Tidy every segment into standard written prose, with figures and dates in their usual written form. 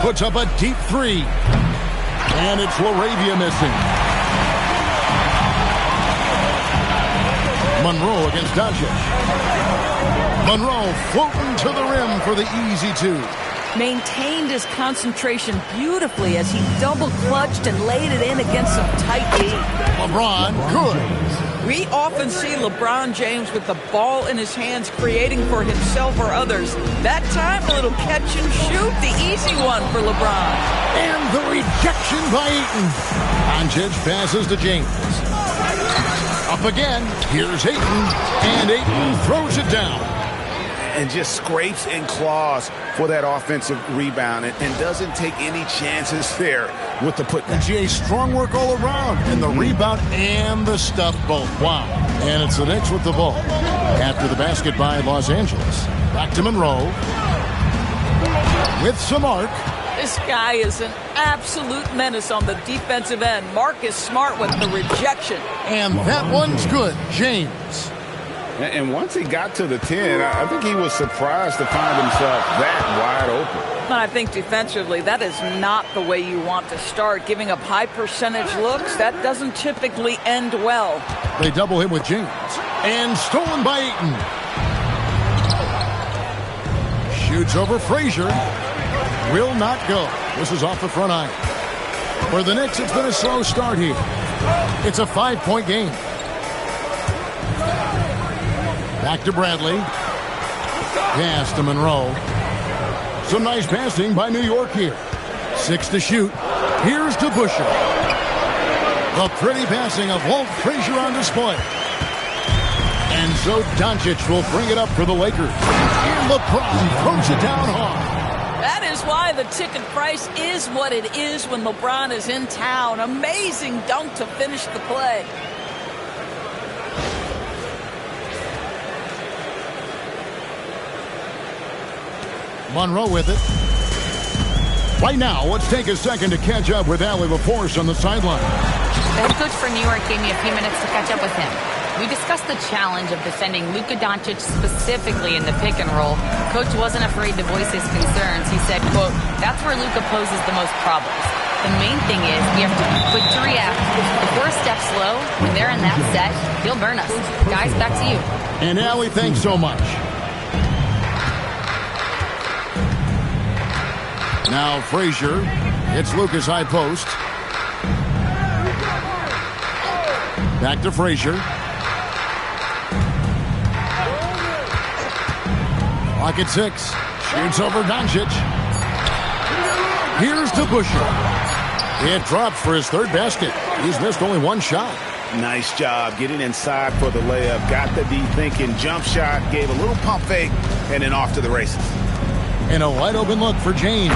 puts up a deep three. And it's LaRavia missing. Monroe against Doncic. Monroe floating to the rim for the easy two. Maintained his concentration beautifully as he double-clutched and laid it in against some tight D. LeBron, good. We often see LeBron James with the ball in his hands creating for himself or others. That time, a little catch and shoot, the easy one for LeBron. And the rejection by Ayton. Doncic passes to James. Up again, here's Ayton, and Ayton throws it down. And just scrapes and claws for that offensive rebound and doesn't take any chances there with the putback. GA, strong work all around, and the rebound and the stuff both. Wow. And it's the Knicks with the ball. After the basket by Los Angeles. Back to Monroe. With some arc. This guy is an absolute menace on the defensive end. Marcus Smart with the rejection. And that one's good. James. And once he got to the 10, I think he was surprised to find himself that wide open. But I think defensively, that is not the way you want to start. Giving up high percentage looks, that doesn't typically end well. They double him with James. And stolen by Ayton. Shoots over Frazier. Will not go. This is off the front iron. For the Knicks, it's been a slow start here. It's a 5-point game. Back to Bradley. Pass to Monroe. Some nice passing by New York here. 6 to shoot. Here's to Busher. The pretty passing of Walt Frazier on display. And so Doncic will bring it up for the Lakers. And LeBron throws it down hard. That is why the ticket price is what it is when LeBron is in town. Amazing dunk to finish the play. Monroe with it. Right now, let's take a second to catch up with Allie LaForce on the sideline. The head coach for New York gave me a few minutes to catch up with him. We discussed the challenge of defending Luka Doncic specifically in the pick and roll. Coach wasn't afraid to voice his concerns. He said, quote, "That's where Luka poses the most problems. The main thing is we have to be quick to react. If we're a step slow, when they're in that set, he'll burn us. Guys, back to you." And Allie, thanks so much. Now Frazier hits Lucas high post. Back to Frazier. Clock at 6. Shoots over Doncic. Here's to Busher. It drops for his third basket. He's missed only one shot. Nice job getting inside for the layup. Got the D thinking. Jump shot. Gave a little pump fake. And then off to the races. And a wide open look for James.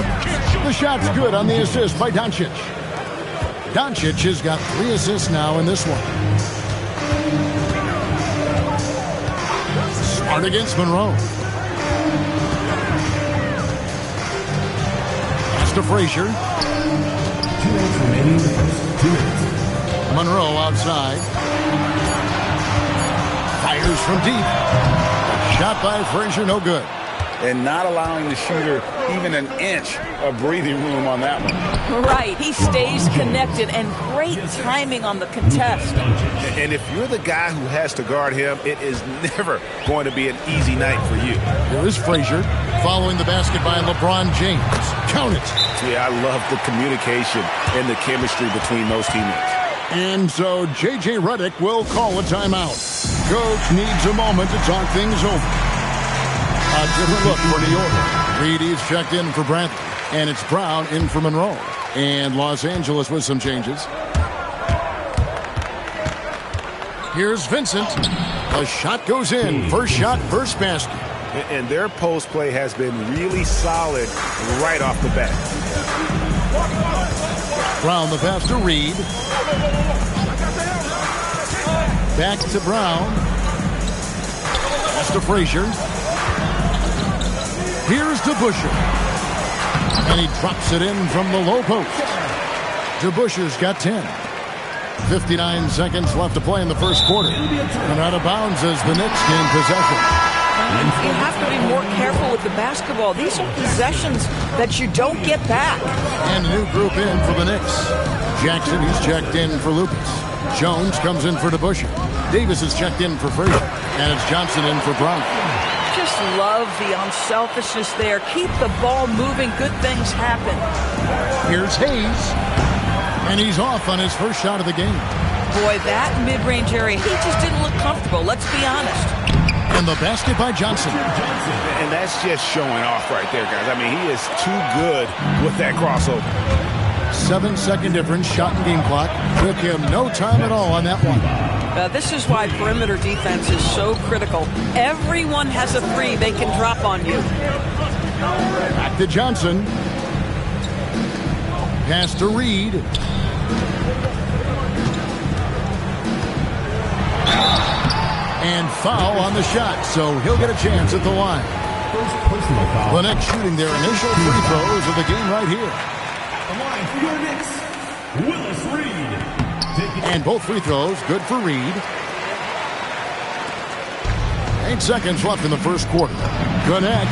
The shot's good on the assist by Doncic. Doncic has got 3 assists now in this one. Smart against Monroe. Pass to Frazier. 2 minutes remaining in the first 2 minutes. Monroe outside. Fires from deep. Shot by Frazier, no good. And not allowing the shooter even an inch of breathing room on that one. Right, he stays connected, and great timing on the contest. And if you're the guy who has to guard him, it is never going to be an easy night for you. Here is Frazier following the basket by LeBron James. Count it. Yeah, I love the communication and the chemistry between those teammates. And so J.J. Redick will call a timeout. Coach needs a moment to talk things over. A different look for New York. Reedy's checked in for Bradley. And it's Brown in for Monroe. And Los Angeles with some changes. Here's Vincent. The shot goes in. First shot, first basket. And their post play has been really solid right off the bat. Brown the pass to Reed. Back to Brown. Pass to Frazier. Here's to Busher. And he drops it in from the low post. DeBuscher's got 10. 59 seconds left to play in the first quarter. And out of bounds as the Knicks gain possession. You have to be more careful with the basketball. These are possessions that you don't get back. And a new group in for the Knicks. Jackson, he's checked in for Lucas. Jones comes in for DeBusschere. Davis is checked in for Frazier. And it's Johnson in for Brown. Just love the unselfishness there. Keep the ball moving. Good things happen. Here's Hayes. And he's off on his first shot of the game. Boy, that mid-range area, he just didn't look comfortable. Let's be honest. And the basket by Johnson. And that's just showing off right there, guys. I mean, he is too good with that crossover. 7-second difference, shot and game clock. Took him no time at all on that one. This is why perimeter defense is so critical. Everyone has a three they can drop on you. Back to Johnson. Pass to Reed. And foul on the shot, so he'll get a chance at the line. The Knicks shooting their initial free throws of the game right here. The line for your Knicks, Willis Reed. And both free throws good for Reed. 8 seconds left in the first quarter. Connect.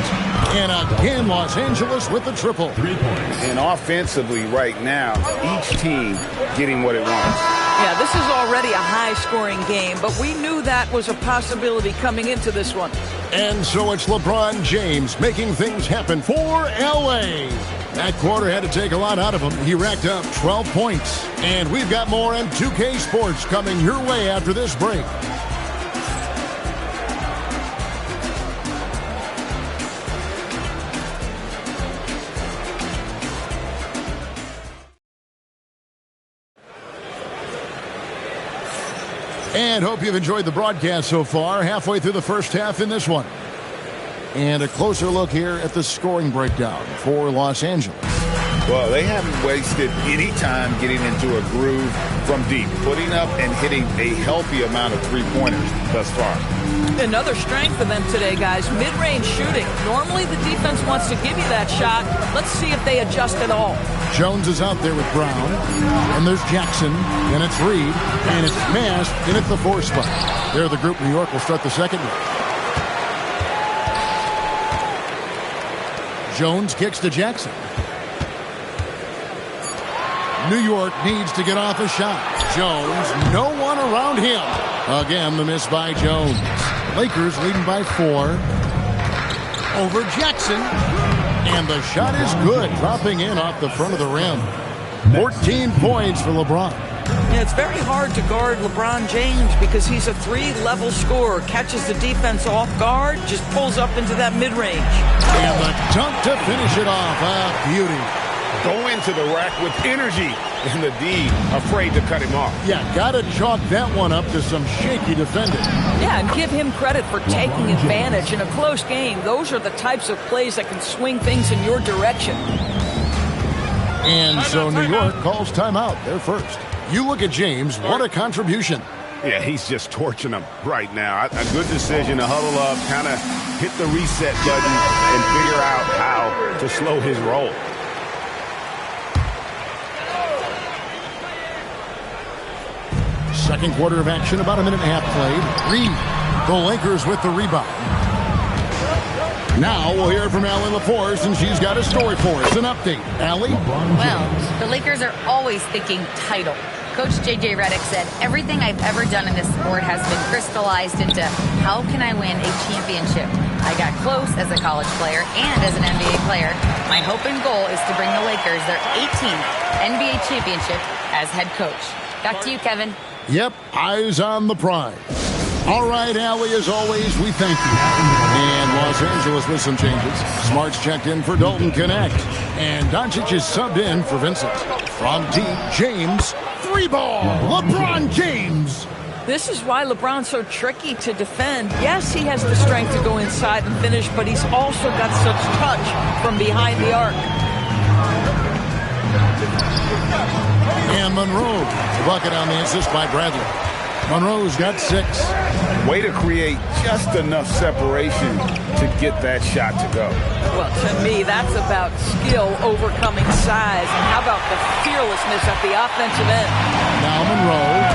And again, Los Angeles with the triple. 3 points. And offensively right now, each team getting what it wants. Yeah, this is already a high-scoring game, but we knew that was a possibility coming into this one. And so it's LeBron James making things happen for L.A. That quarter had to take a lot out of him. He racked up 12 points. And we've got more M2K Sports coming your way after this break. And hope you've enjoyed the broadcast so far. Halfway through the first half in this one. And a closer look here at the scoring breakdown for Los Angeles. Well, they haven't wasted any time getting into a groove from deep, putting up and hitting a healthy amount of three-pointers thus far. Another strength for them today, guys, mid-range shooting. Normally the defense wants to give you that shot. Let's see if they adjust at all. Jones is out there with Brown. And there's Jackson. And it's Reed. And it's Mash in at the 4 spot. There the group. New York will start the second one. Jones kicks to Jackson. New York needs to get off a shot. Jones, no one around him. Again, the miss by Jones. Lakers leading by 4. Over Jackson. And the shot is good, dropping in off the front of the rim. 14 points for LeBron. Yeah, it's very hard to guard LeBron James because he's a 3-level scorer. Catches the defense off guard, just pulls up into that mid-range. And the dunk to finish it off. A beauty. Go into the rack with energy, and the D afraid to cut him off. Yeah, gotta chalk that one up to some shaky defending. Yeah, and give him credit for taking advantage in a close game. Those are the types of plays that can swing things in your direction. And so New York calls timeout. They're first. You look at James, what a contribution. Yeah, he's just torching them right now. A good decision to huddle up, kind of hit the reset button, and figure out how to slow his roll. Second quarter of action, about a minute and a half played. Reed, the Lakers with the rebound. Now we'll hear from Allie LaForce, and she's got a story for us. An update. Allie? Well, the Lakers are always thinking title. Coach J.J. Redick said, everything I've ever done in this sport has been crystallized into how can I win a championship. I got close as a college player and as an NBA player. My hope and goal is to bring the Lakers their 18th NBA championship as head coach. Back to you, Kevin. Yep, eyes on the prize. All right, Allie, as always, we thank you. And Los Angeles with some changes. Smart's checked in for Dalton Connect. And Doncic is subbed in for Vincent. From deep, James, 3-ball, LeBron James. This is why LeBron's so tricky to defend. Yes, he has the strength to go inside and finish, but he's also got such touch from behind the arc. And Monroe, bucket on the assist by Bradley. Monroe's got 6. Way to create just enough separation to get that shot to go. Well, to me, that's about skill overcoming size. And how about the fearlessness at the offensive end? Now Monroe,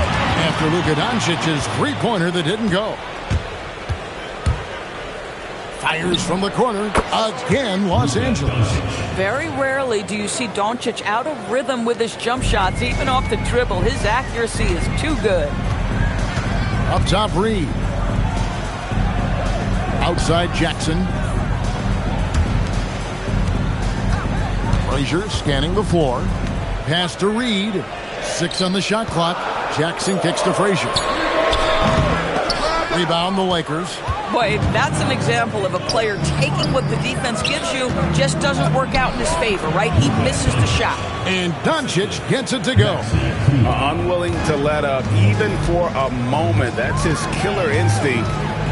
after Luka Doncic's three-pointer that didn't go. Fires from the corner. Again, Los Angeles. Very rarely do you see Doncic out of rhythm with his jump shots, even off the dribble. His accuracy is too good. Up top, Reed. Outside, Jackson. Frazier scanning the floor. Pass to Reed. 6 on the shot clock. Jackson kicks to Frazier. Rebound the Lakers. Boy, that's an example of a player taking what the defense gives you, just doesn't work out in his favor, right? He misses the shot. And Doncic gets it to go. Unwilling to let up, even for a moment. That's his killer instinct,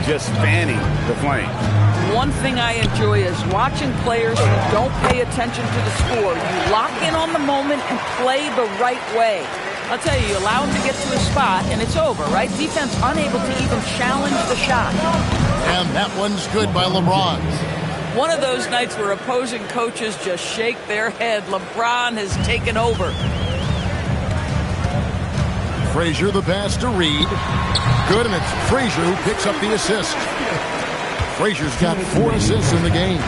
just fanning the flame. One thing I enjoy is watching players who don't pay attention to the score. You lock in on the moment and play the right way. I'll tell you, allow him to get to his spot, and it's over, right? Defense unable to even challenge the shot. And that one's good by LeBron. One of those nights where opposing coaches just shake their head. LeBron has taken over. Frazier the pass to Reed. Good, and it's Frazier who picks up the assist. Frazier's got 4 assists in the game.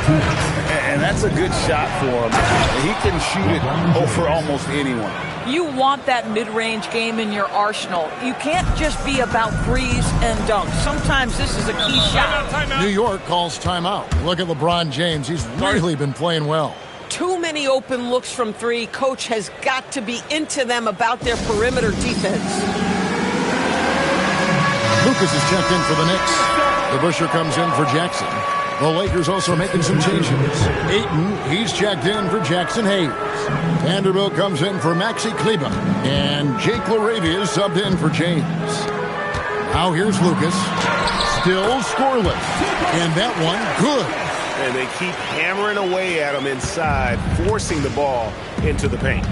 And that's a good shot for him. He can shoot it over almost anyone. You want that mid-range game in your arsenal. You can't just be about threes and dunks. Sometimes this is a key shot. New York calls timeout. Look at LeBron James. He's really been playing well. Too many open looks from 3. Coach has got to be into them about their perimeter defense. Lucas is checked in for the Knicks. DeBusschere comes in for Jackson. The Lakers also making some changes. Ayton, he's checked in for Jackson Hayes. Vanderbilt comes in for Maxi Kleber. And Jake LaRavia is subbed in for James. Now here's Lucas. Still scoreless. And that one, good. And they keep hammering away at him inside, forcing the ball into the paint.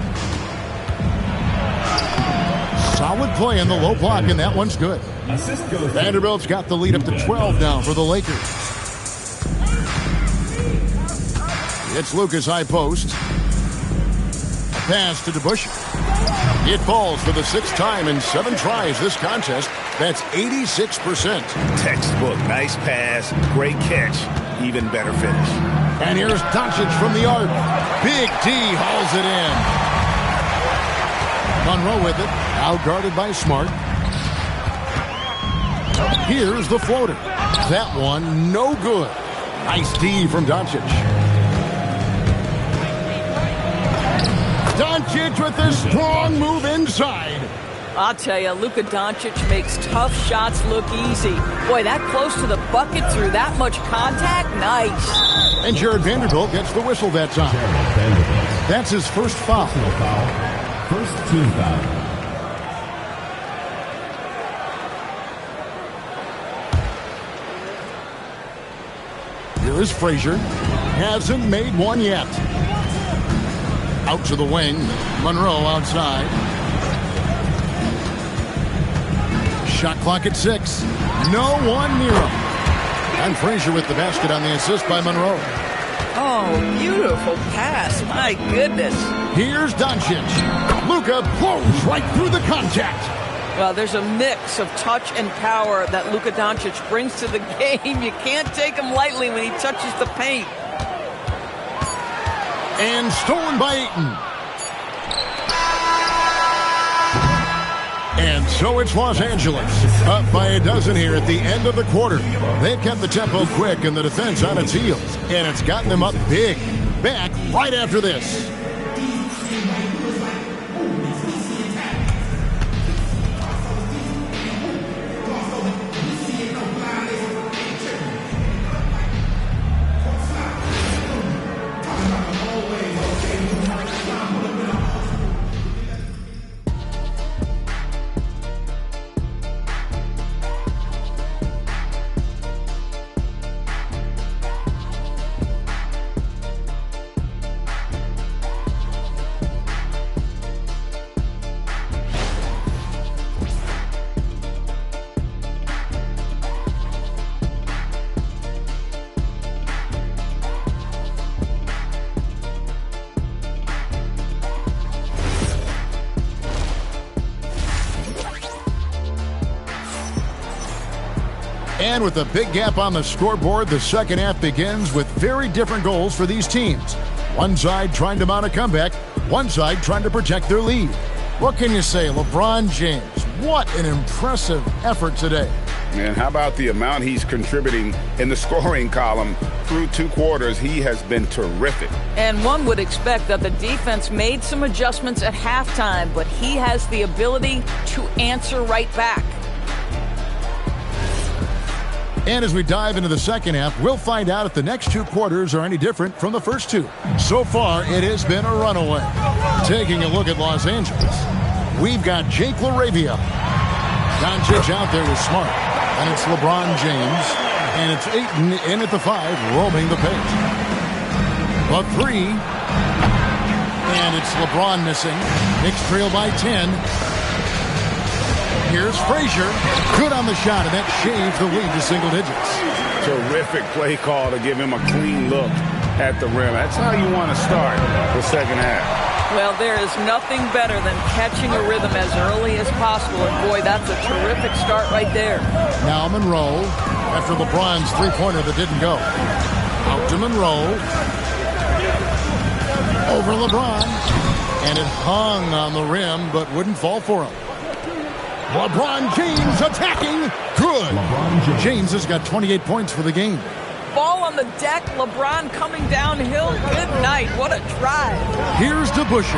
Solid play in the low block, and that one's good. Vanderbilt's got the lead up to 12 now for the Lakers. It's Lucas high post. A pass to DeBusschere. It falls for the 6th time in 7 tries this contest. That's 86%. Textbook, nice pass, great catch, even better finish. And here's Doncic from the arc. Big D hauls it in. Monroe with it, out guarded by Smart. Here's the floater. That one, no good. Nice D from Doncic. Doncic with a strong move inside. I'll tell you, Luka Doncic makes tough shots look easy. Boy, that close to the bucket through that much contact, nice. And Jared Vanderbilt gets the whistle that time. That's his first foul. First team foul. Here is Frazier. Hasn't made one yet. Out to the wing. Monroe outside. Shot clock at 6. No one near him. And Frazier with the basket on the assist by Monroe. Oh, beautiful pass. My goodness. Here's Doncic. Luka blows right through the contact. Well, there's a mix of touch and power that Luka Doncic brings to the game. You can't take him lightly when he touches the paint. And stolen by Ayton. And so it's Los Angeles, up by a dozen here at the end of the quarter. They've kept the tempo quick and the defense on its heels, and it's gotten them up big. Back right after this. And with a big gap on the scoreboard, the second half begins with very different goals for these teams. One side trying to mount a comeback, one side trying to protect their lead. What can you say? LeBron James, what an impressive effort today. And how about the amount he's contributing in the scoring column through 2 quarters? He has been terrific. And one would expect that the defense made some adjustments at halftime, but he has the ability to answer right back. And as we dive into the second half, we'll find out if the next 2 quarters are any different from the first 2. So far, it has been a runaway. Taking a look at Los Angeles, we've got Jake LaRavia. Doncic out there with Smart. And it's LeBron James. And it's Ayton in at the 5, roaming the paint. A 3. And it's LeBron missing. Knicks trail by 10. Here's Frazier. Good on the shot, and that shaves the lead to single digits. Terrific play call to give him a clean look at the rim. That's how you want to start the second half. Well, there is nothing better than catching a rhythm as early as possible. And, boy, that's a terrific start right there. Now Monroe, after LeBron's three-pointer that didn't go. Out to Monroe. Over LeBron. And it hung on the rim, but wouldn't fall for him. LeBron James attacking. Good. James has got 28 points for the game. Ball on the deck. LeBron coming downhill. Good night. What a drive. Here's DeBusschere.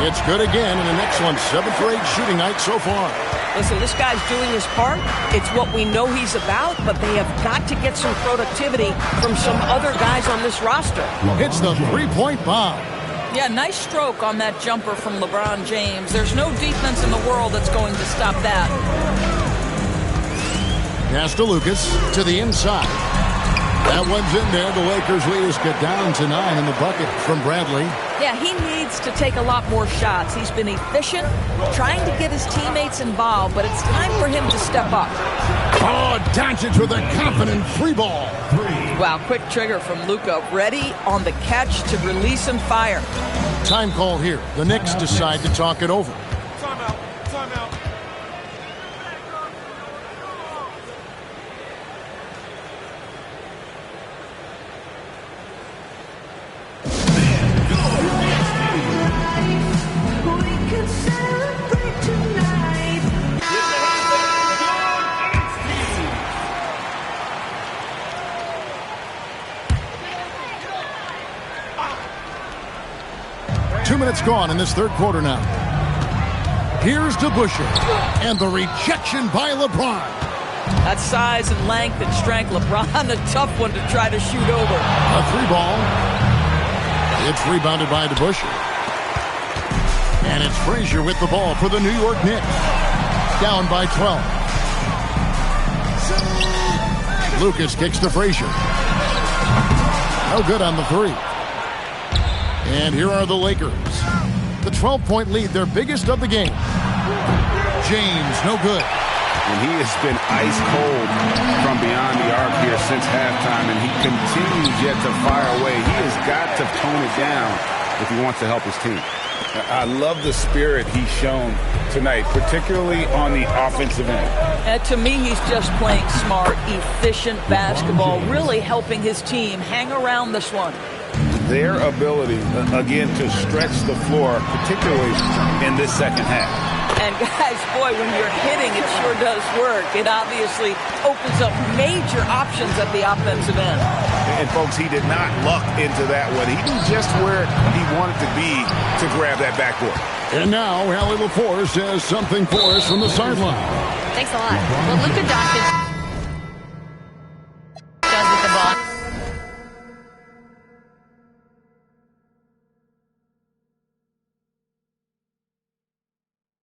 It's good again in an excellent 7 for 8 shooting night so far. Listen, this guy's doing his part. It's what we know he's about, but they have got to get some productivity from some other guys on this roster. It's the three-point bomb. Yeah, nice stroke on that jumper from LeBron James. There's no defense in the world that's going to stop that. Pass to Lucas to the inside. That one's in there. The Lakers lead us get down to 9 in the bucket from Bradley. Yeah, he needs to take a lot more shots. He's been efficient, trying to get his teammates involved, but it's time for him to step up. Oh, Doncic with a confident free ball. Wow, quick trigger from Luka. Ready on the catch to release and fire. Time call here. The Knicks decide to talk it over. Timeout. Timeout. We can celebrate tonight. 2 minutes gone in this third quarter now. Here's DeBusschere. And the rejection by LeBron. That size and length and strength. LeBron, a tough one to try to shoot over. A three ball. It's rebounded by DeBusschere. And it's Frazier with the ball for the New York Knicks. Down by 12. Lucas kicks to Frazier. No good on the 3. And here are the Lakers. The 12-point lead, their biggest of the game. James, no good. And he has been ice cold from beyond the arc here since halftime, and he continues yet to fire away. He has got to tone it down if he wants to help his team. I love the spirit he's shown tonight, particularly on the offensive end. And to me, he's just playing smart, efficient basketball, really helping his team hang around this one. Their ability, again, to stretch the floor, particularly in this second half. And guys, boy, when you're hitting, it sure does work. It obviously opens up major options at the offensive end. And folks, he did not luck into that one. He knew just where he wanted to be to grab that backboard. And now, Allie LaForce has something for us from the sideline. Thanks a lot. Well, Luka Doncic